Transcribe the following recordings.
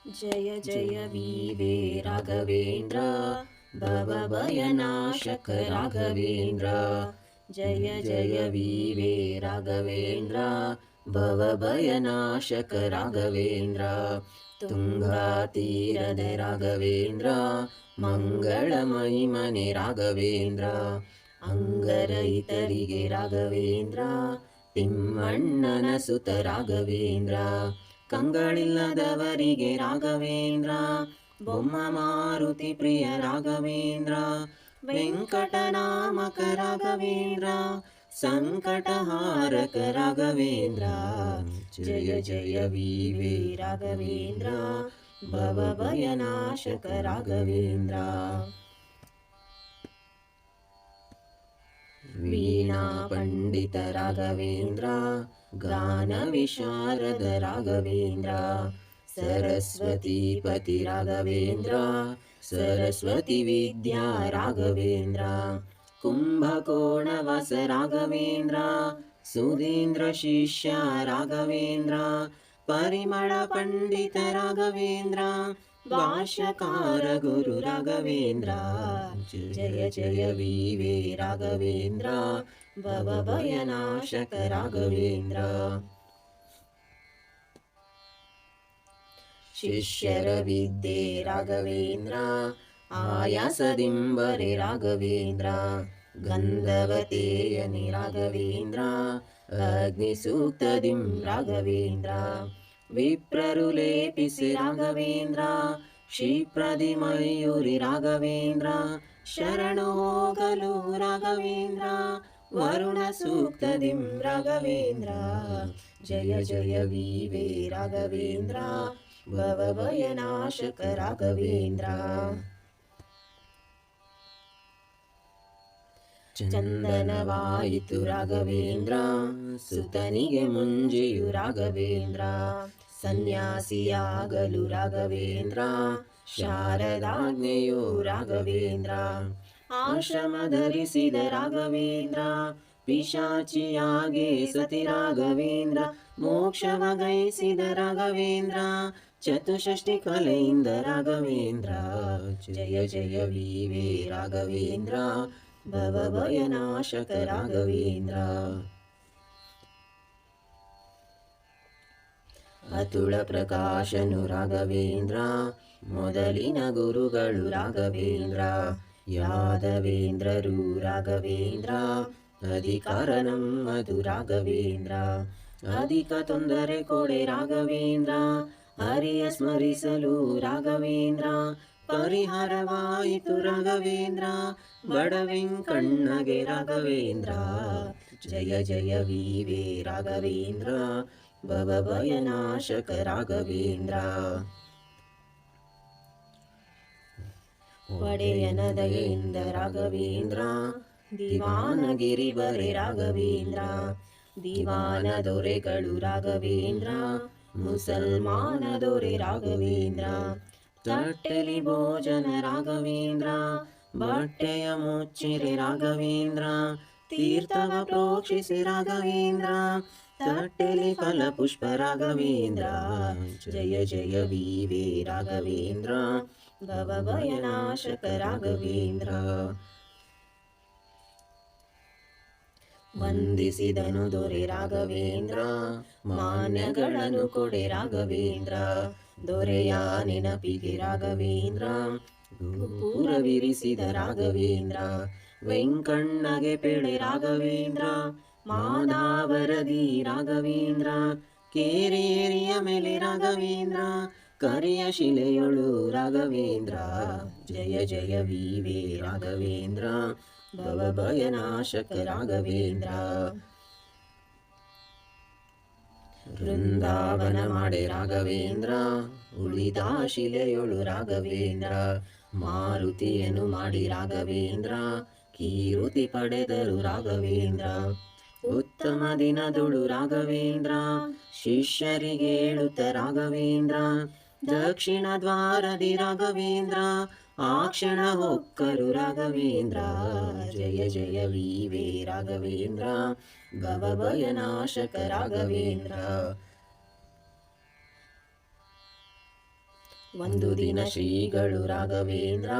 जय जय वीवे राघवेन्द्र भवभयनाशक राघवेन्द्र। जय जय वीवे राघवेन्द्र भवभयनाशक राघवेन्द्र। ತುಂಗಾತೀರದ ರಾಘವೇಂದ್ರ ಮಂಗಳಮಹಿಮನೆ ರಾಘವೇಂದ್ರ. ಅಂಗರಹಿತರಿಗೆ ರಾಘವೇಂದ್ರ ತಿಮ್ಮಣ್ಣನ ಸುತ ರಾಘವೇಂದ್ರ. ಕಂಗಳಿಲ್ಲದವರಿಗೆ ರಾಘವೇಂದ್ರ ಬೊಮ್ಮ ಮಾರುತಿ ಪ್ರಿಯ ರಾಘವೇಂದ್ರ. ವೆಂಕಟನಾಮಕ ರಾಘವೇಂದ್ರ ಸಂಕಟಹಾರಕ ರಾಘವೇಂದ್ರ. ಜಯ ಜಯ वीवे ರಾಘವೇಂದ್ರ ಭವಭಯನಾಶಕ ರಾಘವೇಂದ್ರ. ವೀಣಾ ಪಂಡಿತ ರಾಘವೇಂದ್ರ ಗಾನ ವಿಶಾರದ ರಾಘವೇಂದ್ರ. ಸರಸ್ವತೀಪತಿ ರಾಘವೇಂದ್ರ ಸರಸ್ವತಿ ವಿದ್ಯಾ ರಾಘವೇಂದ್ರ. ಕುಂಭಕೋಣವಾಸ ರಾಘವೇಂದ್ರ ಸುಧೀಂದ್ರ ಶಿಷ್ಯ ರಾಘವೇಂದ್ರ. ಪರಿಮಳ ಪಂಡಿತ ರಾಘವೇಂದ್ರ ಭಾಷ್ಯಕಾರ ಗುರು ರಾಘವೇಂದ್ರ. ಜಯ ಜಯ वीवे ರಾಘವೇಂದ್ರ ಭವಭಯನಾಶಕ ರಾಘವೇಂದ್ರ. ಶಿಷ್ಯರ ವಿದ್ಯೆ ರಾಘವೇಂದ್ರ ಆಯಾಸದಿಂಬರೆ ರಾಘವೇಂದ್ರ. ಗಂಧವತೇಯನಿ ರಾಘವೇಂದ್ರ ಅಗ್ನಿ ಸೂಕ್ತದಿಂ ರಾಘವೇಂದ್ರ. ವಿಪ್ರರು ಲೇಪಿಸಿ ರಾಘವೇಂದ್ರ ಕ್ಷಿಪ್ರದಿ ಮಯೂರಿ ರಾಘವೇಂದ್ರ. ಶರಣು ಹೋಗಲು ರಾಘವೇಂದ್ರ ವರುಣ ಸೂಕ್ತದಿಂ ರಾಘವೇಂದ್ರ. ಜಯ ಜಯ वीवे ರಾಘವೇಂದ್ರ ಭವಭಯನಾಶಕ ರಾಘವೇಂದ್ರ. ಚಂದನವಾಯಿತು ರಾಘವೇಂದ್ರ ಸುತನಿಗೆ ಮುಂಜೆಯು ರಾಘವೇಂದ್ರ. ಸನ್ಯಾಸಿಯಾಗಲು ರಾಘವೇಂದ್ರ ಶಾರದಾಜ್ಞೆಯು ರಾಘವೇಂದ್ರ. ಆಶ್ರಮ ಧರಿಸಿದ ರಾಘವೇಂದ್ರ ಪಿಶಾಚಿಯಾಗಿ ಸತಿ ರಾಘವೇಂದ್ರ. ಮೋಕ್ಷವ ಗೈಸಿದ ರಾಘವೇಂದ್ರ ಚತುಷ್ಷಷ್ಟಿ ಕಲೆಯಿಂದ ರಾಘವೇಂದ್ರ. ಜಯ ಜಯ वीवे ರಾಘವೇಂದ್ರ ಭವಭಯನಾಶಕ ರಾಘವೇಂದ್ರ. ಅತುಳ ಪ್ರಕಾಶನು ರಾಘವೇಂದ್ರ ಮೊದಲಿನ ಗುರುಗಳು ರಾಘವೇಂದ್ರ. ಯಾದವೇಂದ್ರರು ರಾಘವೇಂದ್ರ ಅಧಿಕಾರ ನಮ್ಮದು ರಾಘವೇಂದ್ರ. ಅಧಿಕ ತೊಂದರೆ ಕೊಡೆ ರಾಘವೇಂದ್ರ ಹರಿಯ ಸ್ಮರಿಸಲು ರಾಘವೇಂದ್ರ. ಪರಿಹಾರವಾಯಿತು ರಾಘವೇಂದ್ರ ಬಡವೆಂಕಣ್ಣಗೆ ರಾಘವೇಂದ್ರ. ಜಯ ಜಯ वीवे ರಾಘವೇಂದ್ರ ಭವಭಯನಾಶಕ ರಾಘವೇಂದ್ರ. ಒಡೆಯನ ದಯೆಯಿಂದ ರಾಘವೇಂದ್ರ ದಿವಾನಗಿರಿ ಬರೆ ರಾಘವೇಂದ್ರ. ದಿವಾನ ದೊರೆಗಳು ರಾಘವೇಂದ್ರ ಮುಸಲ್ಮಾನ ದೊರೆ ರಾಘವೇಂದ್ರ. ತಟ್ಟೆಲಿ ಭೋಜನ ರಾಘವೇಂದ್ರ ಬಟ್ಟೆಯ ಮುಚ್ಚಿರೆ ರಾಘವೇಂದ್ರ. ತೀರ್ಥವ ಪ್ರೋಕ್ಷಿಸಿ ರಾಘವೇಂದ್ರ ತಟ್ಟೆಲಿ ಫಲಪುಷ್ಪ ರಾಘವೇಂದ್ರ. ಜಯ ಜಯ वीवे ರಾಘವೇಂದ್ರ ಭವಭಯನಾಶಕ ರಾಘವೇಂದ್ರ. ವಂದಿಸಿದನು ದೊರೆ ರಾಘವೇಂದ್ರ ಮಾನ್ಯಗಳನ್ನು ಕೊಡೆ ರಾಘವೇಂದ್ರ. ದೊರೆಯ ನೆನಪಿಗೆ ರಾಘವೇಂದ್ರ ಪೂರವಿರಿಸಿದ ರಾಘವೇಂದ್ರ. ವೆಂಕಣ್ಣಗೆ ಪೆಳೆ ರಾಘವೇಂದ್ರ ಮಾದಾವರದಿ ರಾಘವೇಂದ್ರ. ಕೇರೇರಿಯ ಮೇಲೆ ರಾಘವೇಂದ್ರ ಕರಿಯ ಶಿಲೆಯೊಳು ರಾಘವೇಂದ್ರ. ಜಯ ಜಯ वीवे ರಾಘವೇಂದ್ರ ಭವಭಯನಾಶಕ ರಾಘವೇಂದ್ರ. ವೃಂದಾವನ ಮಾಡೆ ರಾಘವೇಂದ್ರ ಉಳಿದ ಶಿಲೆಯೊಳು ರಾಘವೇಂದ್ರ. ಮಾರುತಿಯನ್ನು ಮಾಡಿ ರಾಘವೇಂದ್ರ ಕೀರುತಿ ಪಡೆದರು ರಾಘವೇಂದ್ರ. ಉತ್ತಮ ದಿನದೊಳು ರಾಘವೇಂದ್ರ ಶಿಷ್ಯರಿಗೆ ಹೇಳುತ್ತ ರಾಘವೇಂದ್ರ. ದಕ್ಷಿಣ ದ್ವಾರದಿ ರಾಘವೇಂದ್ರ ಆ ಕ್ಷಣ ಹೊಕ್ಕರು ರಾಘವೇಂದ್ರ. ಜಯ ಜಯ वीवे ರಾಘವೇಂದ್ರ ಭವಭಯನಾಶಕ ರಾಘವೇಂದ್ರ. ಒಂದು ದಿನ ಶ್ರೀಗಳು ರಾಘವೇಂದ್ರ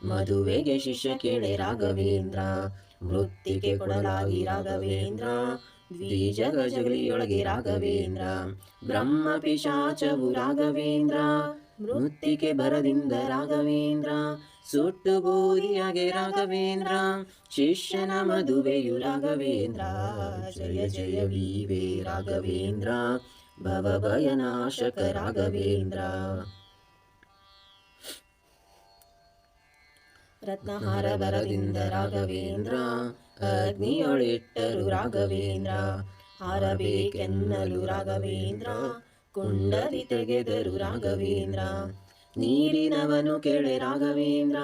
ಮದುವೆಗೆ ಶಿಷ್ಯ ಕೇಳೆ ರಾಘವೇಂದ್ರ ಮೃತ್ತಿಗೆ ಕೊಡಲಾಗಿ ರಾಘವೇಂದ್ರ ದ್ವಿಜಗ ಜಗಲಿಯೊಳಗೆ ರಾಘವೇಂದ್ರ ಬ್ರಹ್ಮ ಪಿಶಾಚವು ರಾಘವೇಂದ್ರ ಮೃತ್ತಿಗೆ ಬರದಿಂದ ರಾಘವೇಂದ್ರ ಸುಟ್ಟು ಬೂದಿಯಾಗೆ ರಾಘವೇಂದ್ರ ಶಿಷ್ಯನ ಮದುವೆಯು ರಾಘವೇಂದ್ರ ಜಯ ಜಯ ವೀವೆ ರಾಘವೇಂದ್ರ ಭವಭಯನಾಶಕ ರಾಘವೇಂದ್ರ ರತ್ನಹಾರ ಬರದಿಂದ ರಾಘವೇಂದ್ರ ಅಗ್ನಿಯೊಳಿಟ್ಟರು ರಾಘವೇಂದ್ರ ಹಾರಬೇಕೆನ್ನಲು ರಾಘವೇಂದ್ರ ಕುಂಡಲಿ ತೆಗೆದರು ರಾಘವೇಂದ್ರ ನೀರಿನವನು ಕೆಳೆ ರಾಘವೇಂದ್ರ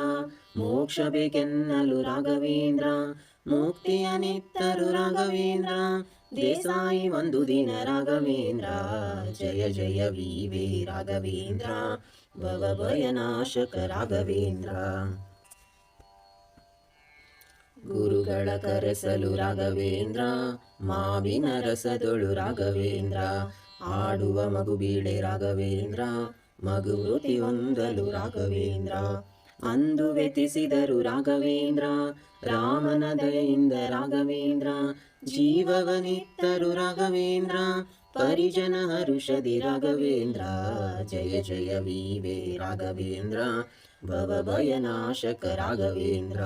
ಮೋಕ್ಷ ಬೇಕೆನ್ನಲು ರಾಘವೇಂದ್ರ ಮುಕ್ತಿಯ ನಿತ್ತರು ರಾಘವೇಂದ್ರ ದೇಸಾಯಿ ಒಂದು ದಿನ ರಾಘವೇಂದ್ರ ಜಯ ಜಯ ವೀವೆ ರಾಘವೇಂದ್ರ ಭವಭಯನಾಶಕ ರಾಘವೇಂದ್ರ ಗುರುಗಳ ಕರೆಸಲು ರಾಘವೇಂದ್ರ ಮಾವಿನ ರಸದೊಳು ರಾಘವೇಂದ್ರ ಆಡುವ ಮಗು ಬೀಳೆ ರಾಘವೇಂದ್ರ ಮಗು ಮೃತಿ ಹೊಂದಲು ರಾಘವೇಂದ್ರ ಅಂದು ವ್ಯತಿಸಿದರು ರಾಘವೇಂದ್ರ ರಾಮನ ದಯೆಯಿಂದ ರಾಘವೇಂದ್ರ ಜೀವವನಿತ್ತರು ರಾಘವೇಂದ್ರ ಪರಿಜನ ಹರುಷದಿ ರಾಘವೇಂದ್ರ ಜಯ ಜಯ ವೀವೆ ರಾಘವೇಂದ್ರ ಭವಭಯನಾಶಕ ರಾಘವೇಂದ್ರ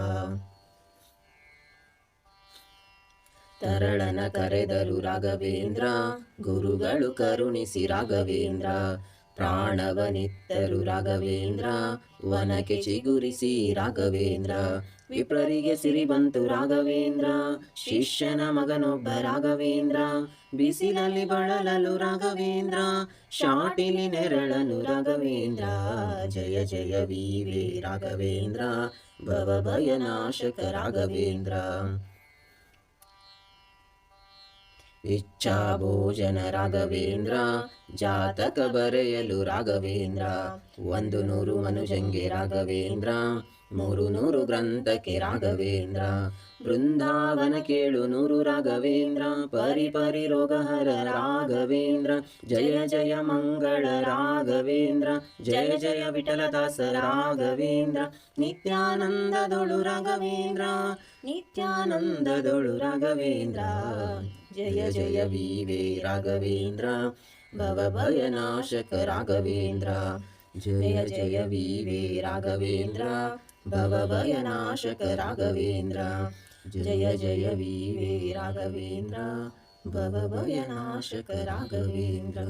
ತರಳನ ಕರೆದರು ರಾಘವೇಂದ್ರ ಗುರುಗಳು ಕರುಣಿಸಿ ರಾಘವೇಂದ್ರ ಪ್ರಾಣವನಿತ್ತರು ರಾಘವೇಂದ್ರ ವನಕ್ಕೆ ಚಿಗುರಿಸಿ ರಾಘವೇಂದ್ರ ವಿಪ್ರರಿಗೆ ಸಿರಿ ಬಂತು ರಾಘವೇಂದ್ರ ಶಿಷ್ಯನ ಮಗನೊಬ್ಬ ರಾಘವೇಂದ್ರ ಬಿಸಿಲಲ್ಲಿ ಬಳಲಲು ರಾಘವೇಂದ್ರ ಶಾಟಿಲಿ ನೆರಳನು ರಾಘವೇಂದ್ರ ಜಯ ಜಯ ವೀವೆ ರಾಘವೇಂದ್ರ ಭವಭಯನಾಶಕ ರಾಘವೇಂದ್ರ ಇಚ್ಛಾ ಭೋಜನ ರಾಘವೇಂದ್ರ ಜಾತಕ ಬರೆಯಲು ರಾಘವೇಂದ್ರ 100 ಮನುಜಂಗೆ ರಾಘವೇಂದ್ರ 300 ಗ್ರಂಥಕ್ಕೆ ರಾಘವೇಂದ್ರ ಬೃಂದಾವನ ಕೇಳು 100 ರಾಘವೇಂದ್ರ ಪರಿ ರೋಗಹರ ರಾಘವೇಂದ್ರ ಜಯ ಜಯ ಮಂಗಳ ರಾಘವೇಂದ್ರ ಜಯ ಜಯ ವಿಠಲದಾಸ ರಾಘವೇಂದ್ರ ನಿತ್ಯಾನಂದದೊಳು ರಾಘವೇಂದ್ರ ನಿತ್ಯಾನಂದದೊಳು ರಾಘವೇಂದ್ರ ಜಯ ಜಯ ವೀವೆ ರಾಘವೇಂದ್ರ ಭವಭಯನಾಶಕ ರಾಘವೇಂದ್ರ ಜಯ ಜಯ ವೀವೆ ರಾಘವೇಂದ್ರ ಭವಭಯನಾಶಕ ರಾಘವೇಂದ್ರ ಜಯ ಜಯ ವೀವೆ ರಾಘವೇಂದ್ರ ಭವಭಯನಾಶಕ ರಾಘವೇಂದ್ರ